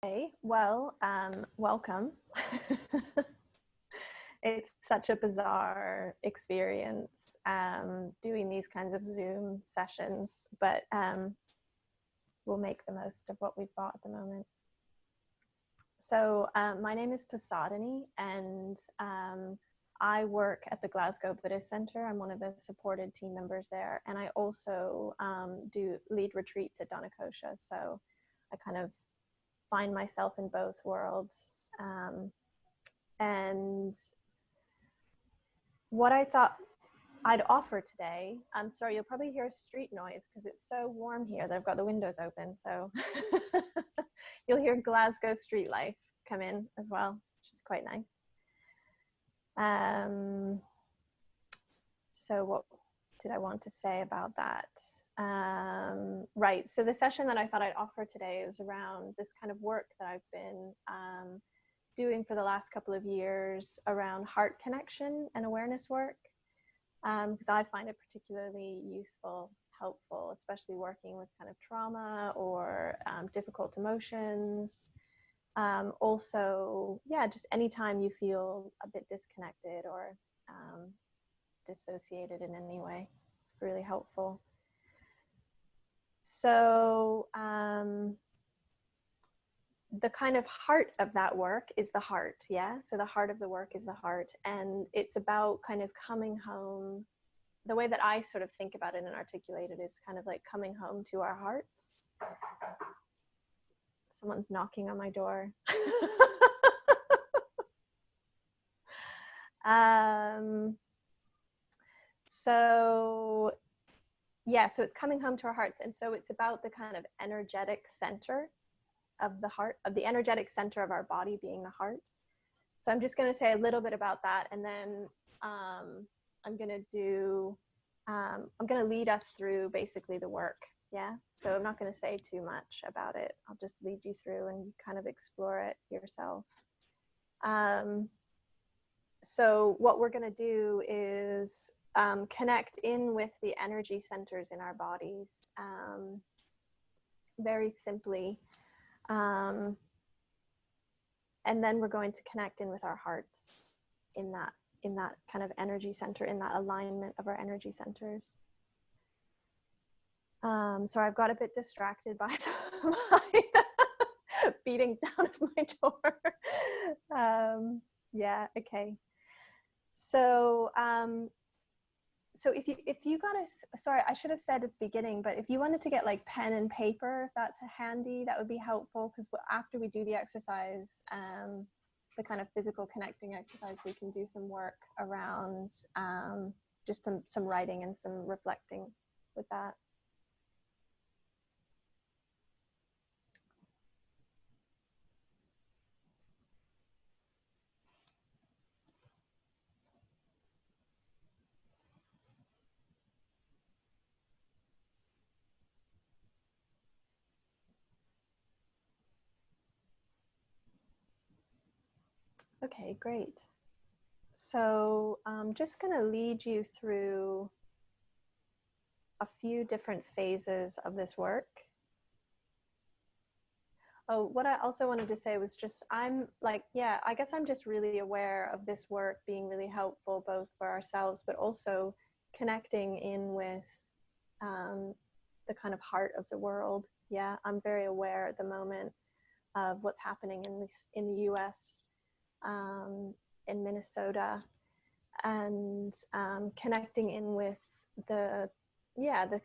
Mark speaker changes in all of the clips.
Speaker 1: Okay, well, welcome. It's such a bizarre experience doing these kinds of Zoom sessions, but we'll make the most of what we've got at the moment. So my name is Pasadini, and I work at the Glasgow Buddhist Centre. I'm one of the supported team members there, and I also do lead retreats at Dhanakosha. So I kind of find myself in both worlds. And what I thought I'd offer today, I'm sorry, you'll probably hear street noise because it's so warm here that I've got the windows open. So you'll hear Glasgow street life come in as well, which is quite nice. So what did I want to say about that? Right, so the session that I thought I'd offer today is around this kind of work that I've been doing for the last couple of years around heart connection and awareness work, because I find it particularly useful, helpful, especially working with kind of trauma or difficult emotions. Also, yeah, just anytime you feel a bit disconnected or dissociated in any way, it's really helpful. So the kind of heart of that work is the heart, yeah? So the heart of the work is the heart, and it's about kind of coming home. The way that I sort of think about it and articulate it is kind of like coming home to our hearts. Someone's knocking on my door. So yeah, so it's coming home to our hearts, and so it's about the kind of energetic center of the heart, of the energetic center of our body being the heart. So I'm just going to say a little bit about that, and then I'm going to lead us through basically the work. Yeah. So I'm not going to say too much about it. I'll just lead you through and kind of explore it yourself. So what we're going to do is connect in with the energy centers in our bodies, very simply. And then we're going to connect in with our hearts in that kind of energy center, in that alignment of our energy centers. So I've got a bit distracted by my beating down of my door. Yeah, okay. So so if you got a, sorry, I should have said at the beginning, but if you wanted to get like pen and paper, if that's handy, that would be helpful, because after we do the exercise, the kind of physical connecting exercise, we can do some work around just some writing and some reflecting with that. Okay, great. So I'm just going to lead you through a few different phases of this work. Oh, what I also wanted to say was just, I'm like, yeah, I guess I'm just really aware of this work being really helpful, both for ourselves, but also connecting in with the kind of heart of the world. Yeah, I'm very aware at the moment of what's happening in the US, in Minnesota, and connecting in with the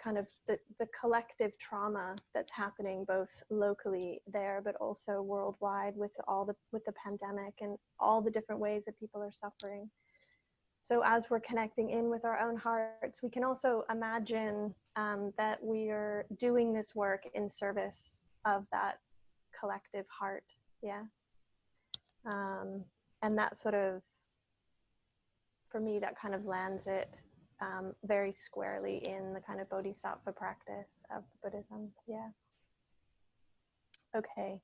Speaker 1: kind of the collective trauma that's happening both locally there, but also worldwide with the pandemic and all the different ways that people are suffering. So as we're connecting in with our own hearts, we can also imagine that we are doing this work in service of that collective heart. Yeah. And that sort of, for me, that kind of lands it very squarely in the kind of bodhisattva practice of Buddhism. Yeah. Okay.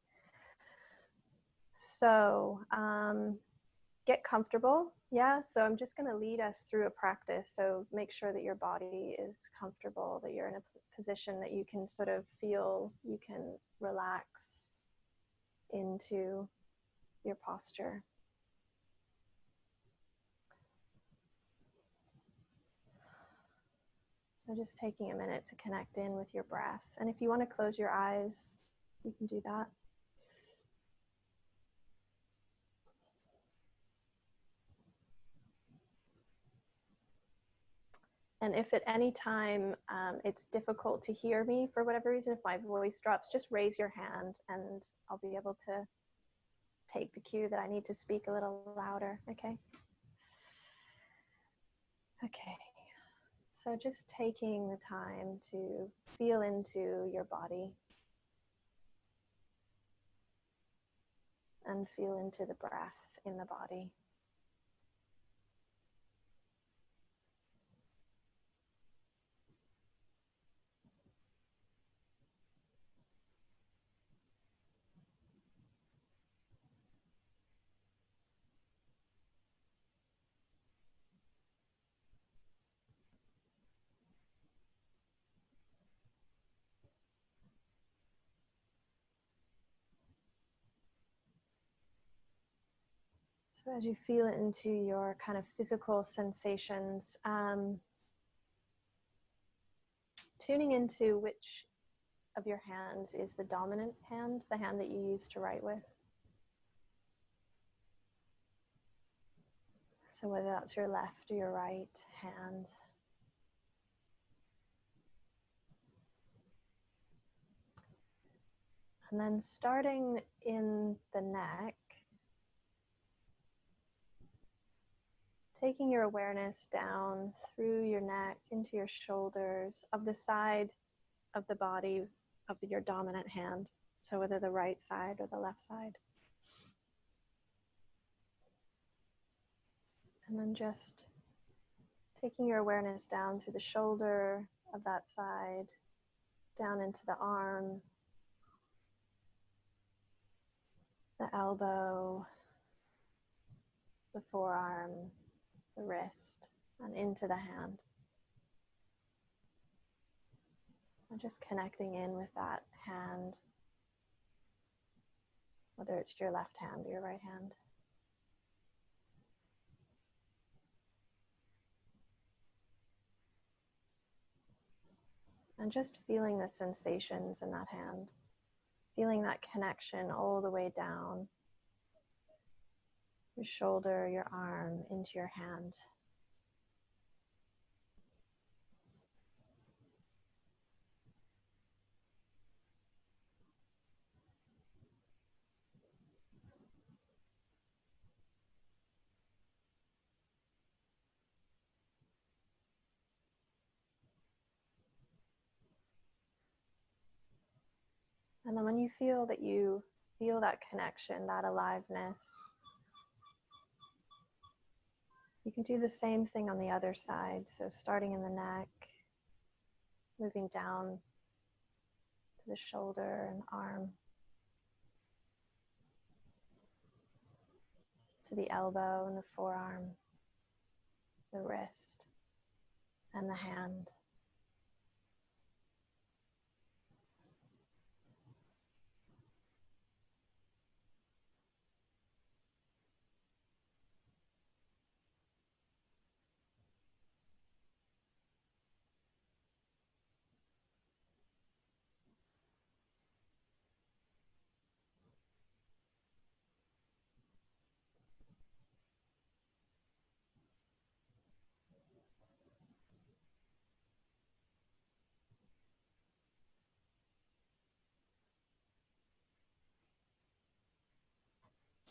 Speaker 1: So get comfortable. Yeah. So I'm just going to lead us through a practice. So make sure that your body is comfortable, that you're in a position that you can sort of feel you can relax into your posture. So just taking a minute to connect in with your breath. And if you want to close your eyes, you can do that. And if at any time it's difficult to hear me for whatever reason, if my voice drops, just raise your hand and I'll be able to take the cue that I need to speak a little louder, okay? Okay, so just taking the time to feel into your body and feel into the breath in the body. So as you feel it into your kind of physical sensations, tuning into which of your hands is the dominant hand, the hand that you use to write with. So whether that's your left or your right hand. And then starting in the neck, taking your awareness down through your neck, into your shoulders, of the side of the body of your dominant hand. So whether the right side or the left side. And then just taking your awareness down through the shoulder of that side, down into the arm, the elbow, the forearm, the wrist, and into the hand. And just connecting in with that hand, whether it's your left hand or your right hand. And just feeling the sensations in that hand, feeling that connection all the way down your shoulder, your arm, into your hand. And then when you feel that connection, that aliveness, you can do the same thing on the other side. So starting in the neck, moving down to the shoulder and arm, to the elbow and the forearm, the wrist, and the hand.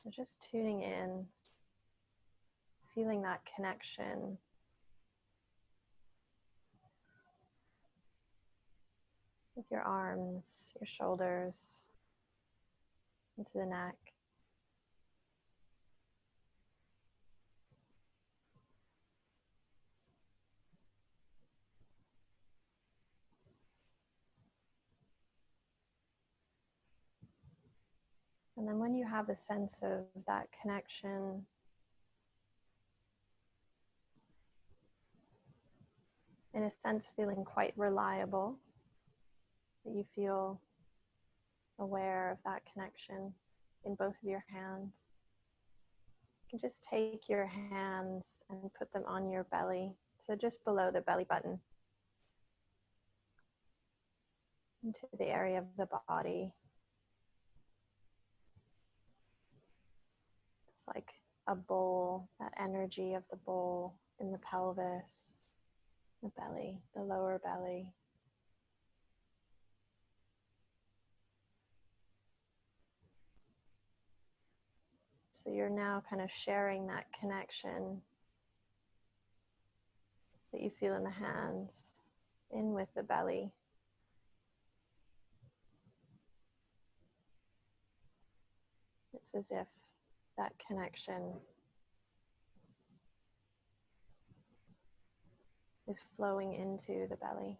Speaker 1: So just tuning in, feeling that connection with your arms, your shoulders, into the neck. And then when you have a sense of that connection, in a sense feeling quite reliable, that you feel aware of that connection, in both of your hands. You can just take your hands and put them on your belly, so just below the belly button, into the area of the body. It's like a bowl, that energy of the bowl in the pelvis, the belly, the lower belly. So you're now kind of sharing that connection that you feel in the hands in with the belly. It's as if that connection is flowing into the belly.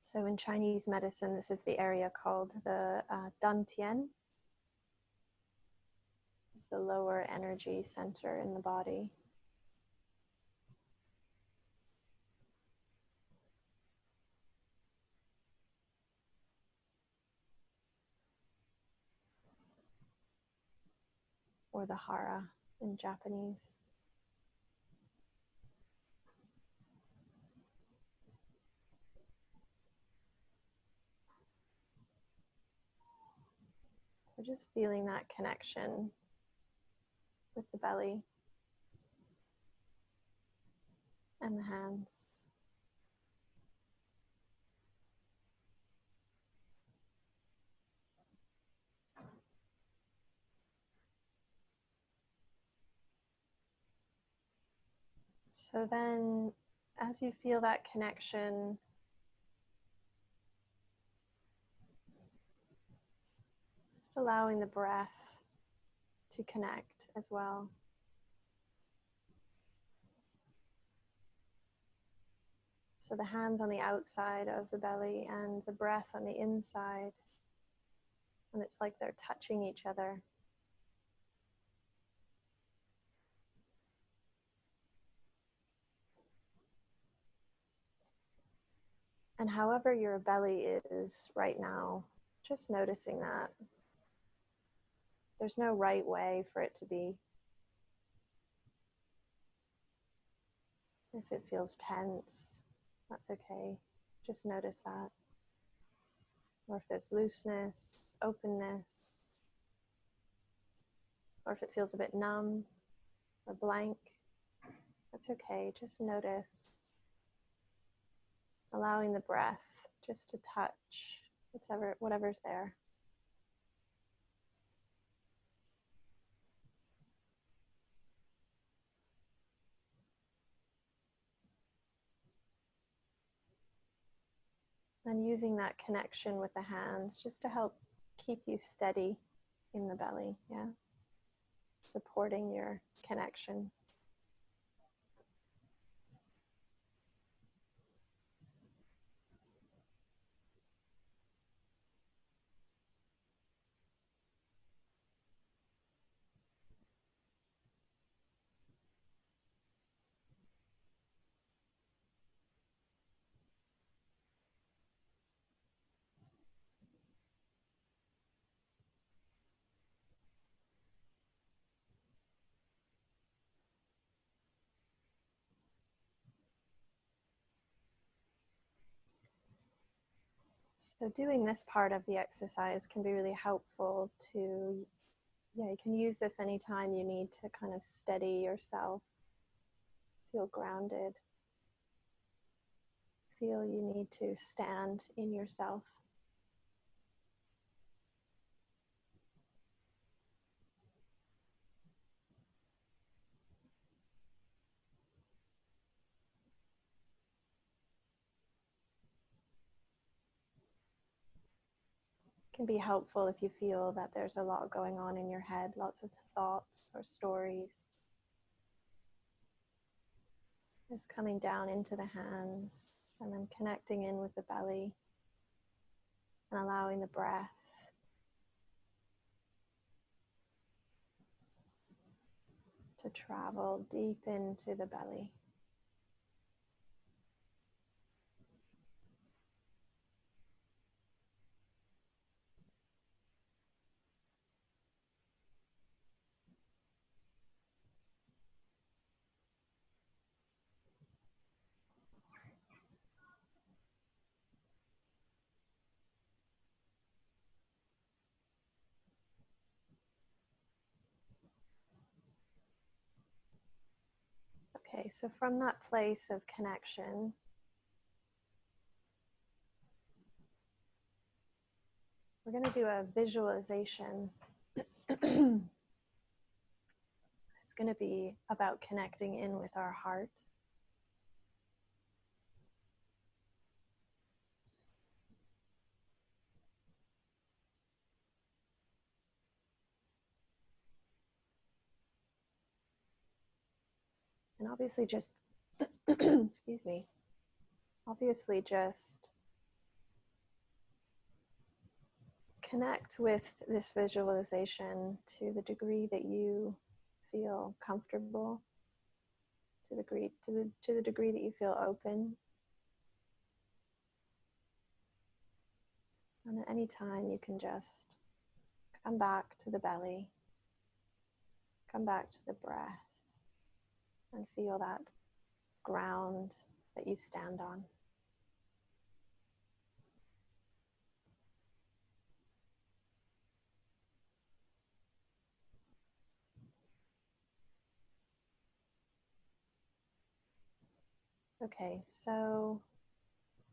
Speaker 1: So in Chinese medicine, this is the area called the dantian. It's the lower energy center in the body. Or the hara in Japanese. So just feeling that connection with the belly and the hands. So then, as you feel that connection, just allowing the breath to connect as well. So the hands on the outside of the belly and the breath on the inside. And it's like they're touching each other. And however your belly is right now, just noticing that. There's no right way for it to be. If it feels tense, that's okay. Just notice that. Or if there's looseness, openness, or if it feels a bit numb or blank, that's okay. Just notice. Allowing the breath just to touch whatever's there. And using that connection with the hands just to help keep you steady in the belly, yeah? Supporting your connection. So doing this part of the exercise can be really helpful to, you can use this anytime you need to kind of steady yourself, feel grounded, feel you need to stand in yourself. can be helpful if you feel that there's a lot going on in your head, lots of thoughts or stories. Just coming down into the hands and then connecting in with the belly and allowing the breath to travel deep into the belly. Okay, so from that place of connection, we're going to do a visualization. It's going to be about connecting in with our heart. And obviously just, excuse me, obviously just connect with this visualization to the degree that you feel comfortable, to the degree that you feel open. And at any time you can just come back to the belly, come back to the breath, and feel that ground that you stand on. Okay, so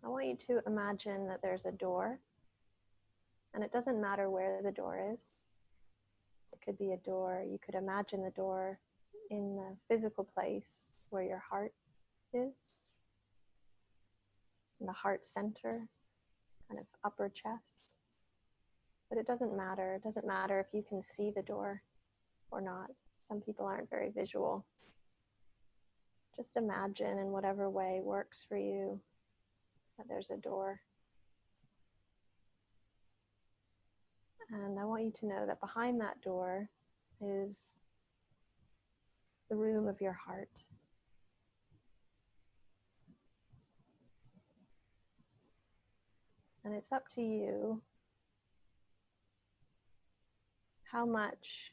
Speaker 1: I want you to imagine that there's a door, and it doesn't matter where the door is. It could be a door, you could imagine the door in the physical place where your heart is. It's in the heart center, kind of upper chest. But it doesn't matter. It doesn't matter if you can see the door or not. Some people aren't very visual. Just imagine in whatever way works for you that there's a door. And I want you to know that behind that door is the room of your heart. And it's up to you how much,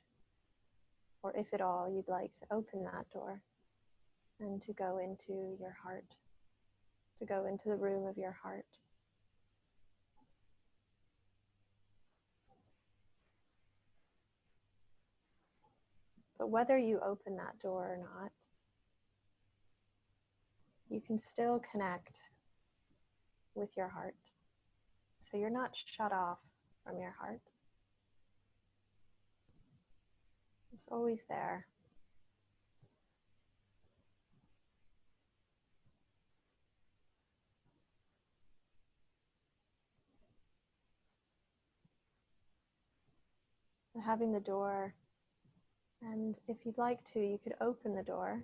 Speaker 1: or if at all, you'd like to open that door and to go into your heart, to go into the room of your heart. But whether you open that door or not, you can still connect with your heart. So you're not shut off from your heart. It's always there. And having the door, and if you'd like to, you could open the door.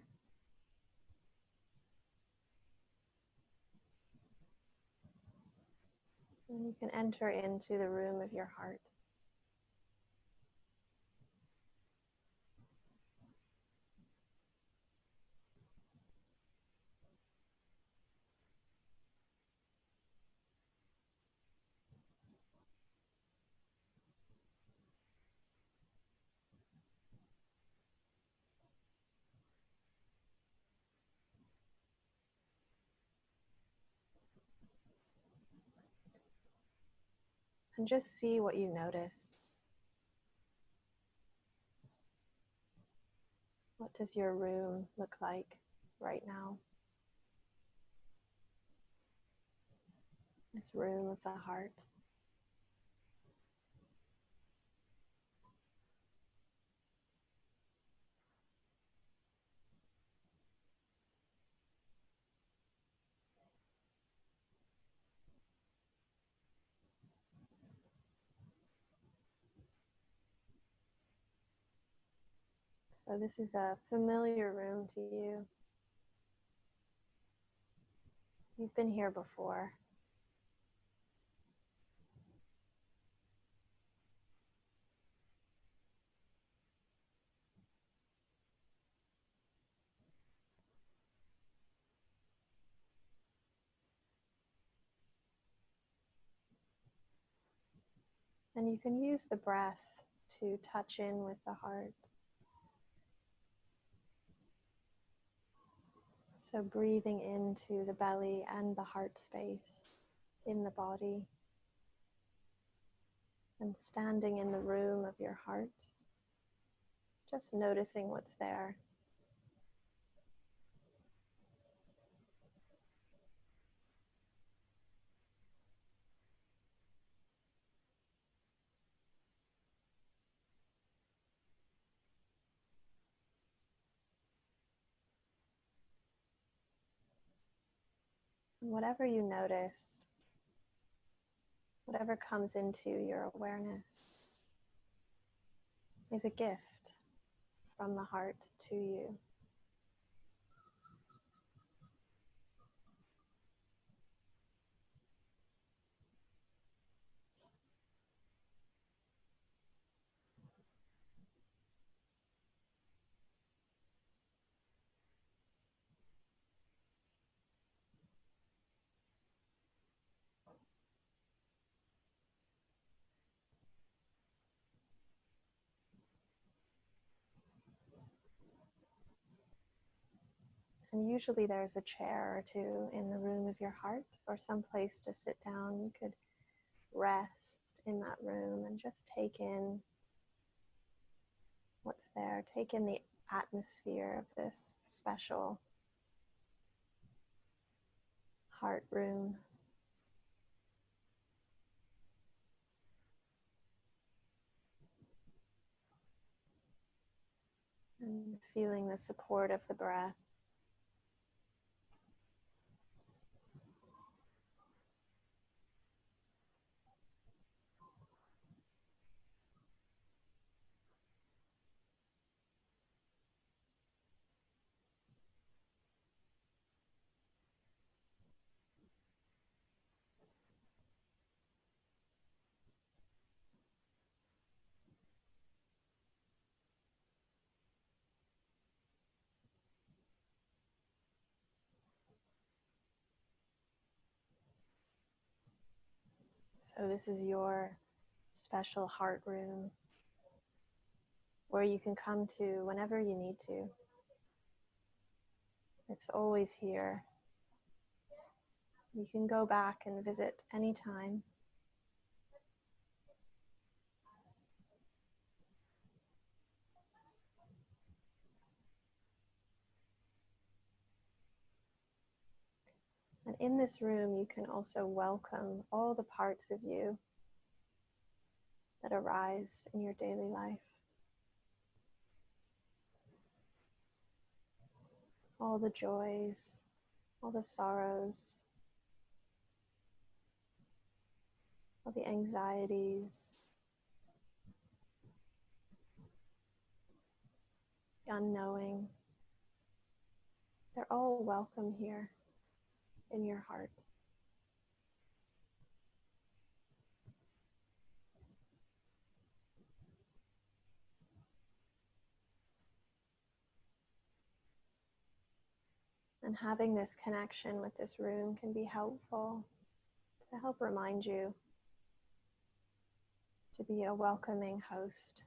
Speaker 1: And you can enter into the room of your heart. And just see what you notice. What does your room look like right now? This room of the heart. So this is a familiar room to you. You've been here before. And you can use the breath to touch in with the heart. So breathing into the belly and the heart space in the body, and standing in the room of your heart, just noticing what's there. And whatever you notice, whatever comes into your awareness, is a gift from the heart to you. And usually there's a chair or two in the room of your heart, or some place to sit down. You could rest in that room and just take in what's there. Take in the atmosphere of this special heart room. And feeling the support of the breath. So this is your special heart room where you can come to whenever you need to. It's always here. You can go back and visit anytime. And in this room, you can also welcome all the parts of you that arise in your daily life. All the joys, all the sorrows, all the anxieties, the unknowing. They're all welcome here in your heart. And having this connection with this room can be helpful to help remind you to be a welcoming host.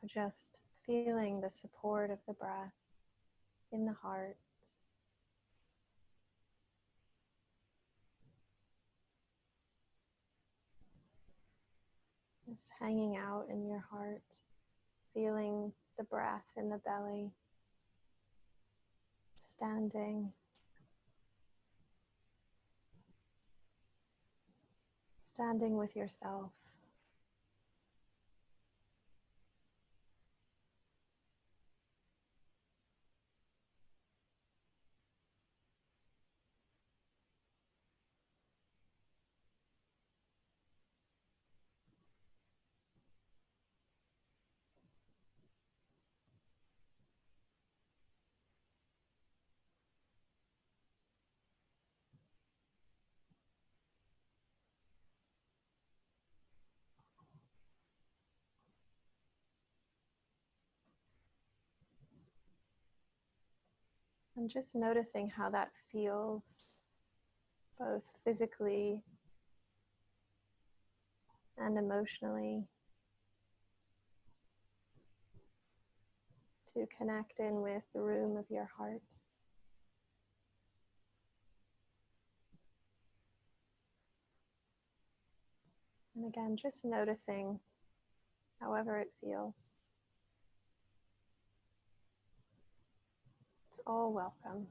Speaker 1: So just feeling the support of the breath in the heart. Just hanging out in your heart, feeling the breath in the belly, standing with yourself. And just noticing how that feels, both physically and emotionally, to connect in with the room of your heart. And again, just noticing however it feels. It's all welcome.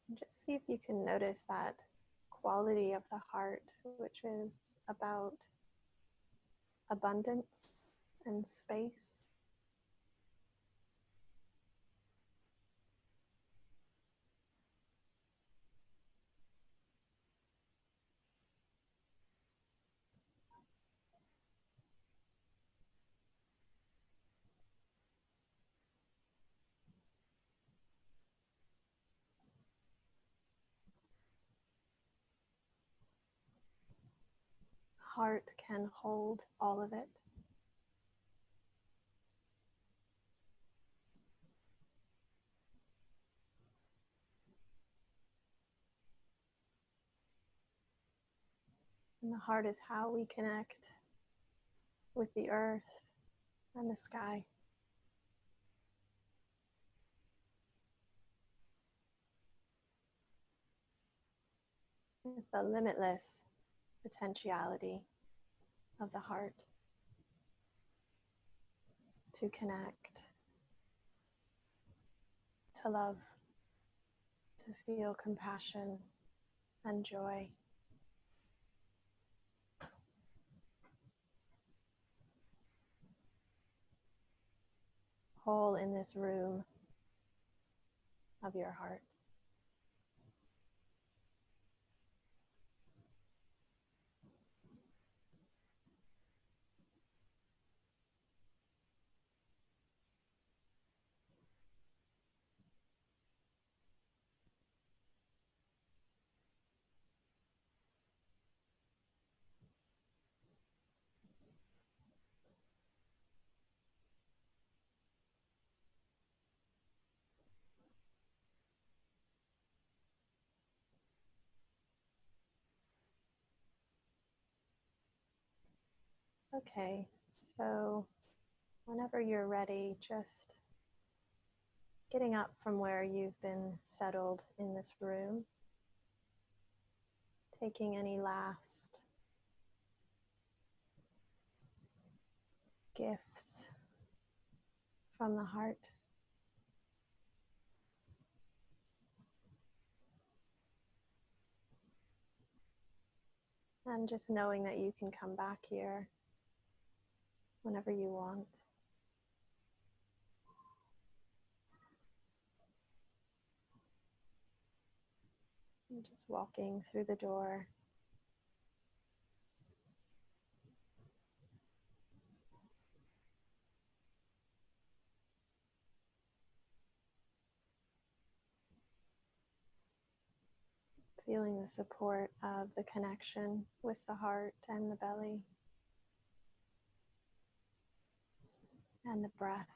Speaker 1: And just see if you can notice that quality of the heart, which is about abundance and space. Heart can hold all of it. And the heart is how we connect with the earth and the sky. With the limitless potentiality of the heart to connect, to love, to feel compassion and joy. Whole in this room of your heart. Okay, so whenever you're ready, just getting up from where you've been settled in this room, taking any last gifts from the heart. And just knowing that you can come back here whenever you want. And just walking through the door. Feeling the support of the connection with the heart and the belly and the breath.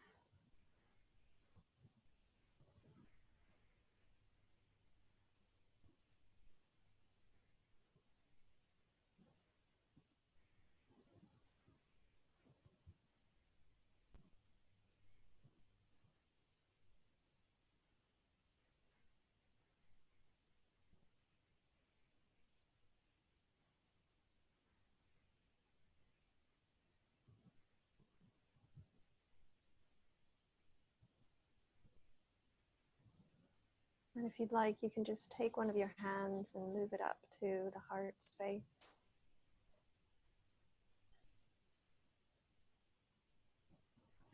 Speaker 1: And if you'd like, you can just take one of your hands and move it up to the heart space.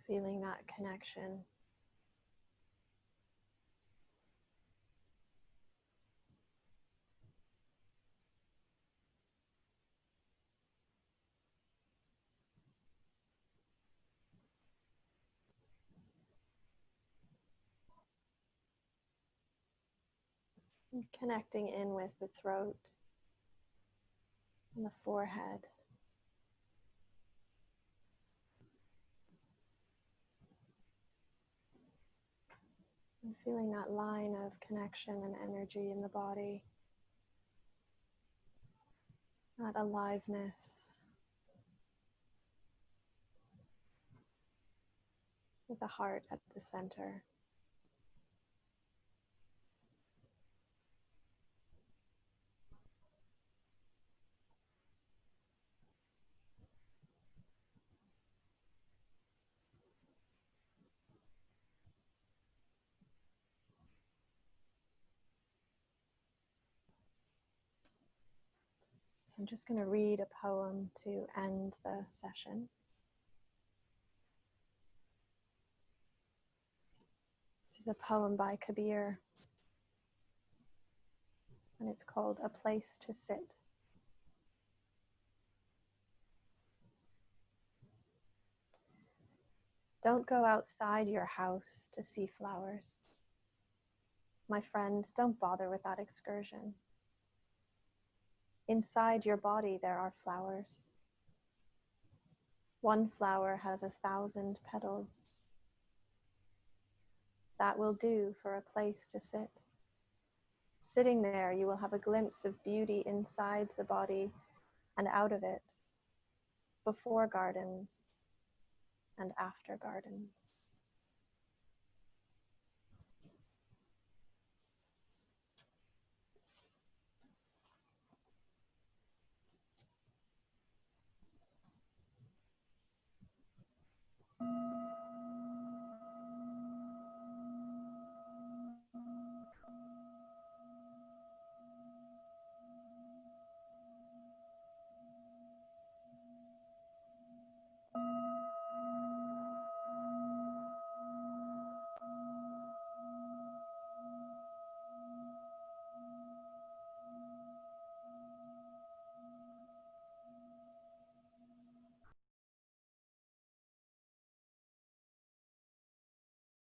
Speaker 1: Feeling that connection. And connecting in with the throat and the forehead. And feeling that line of connection and energy in the body. That aliveness. With the heart at the center. So I'm just going to read a poem to end the session. This is a poem by Kabir, and it's called A Place to Sit. Don't go outside your house to see flowers. My friend, don't bother with that excursion. Inside your body there are flowers. One flower has 1,000 petals. That will do for a place to sit. Sitting there, you will have a glimpse of beauty inside the body and out of it, before gardens and after gardens.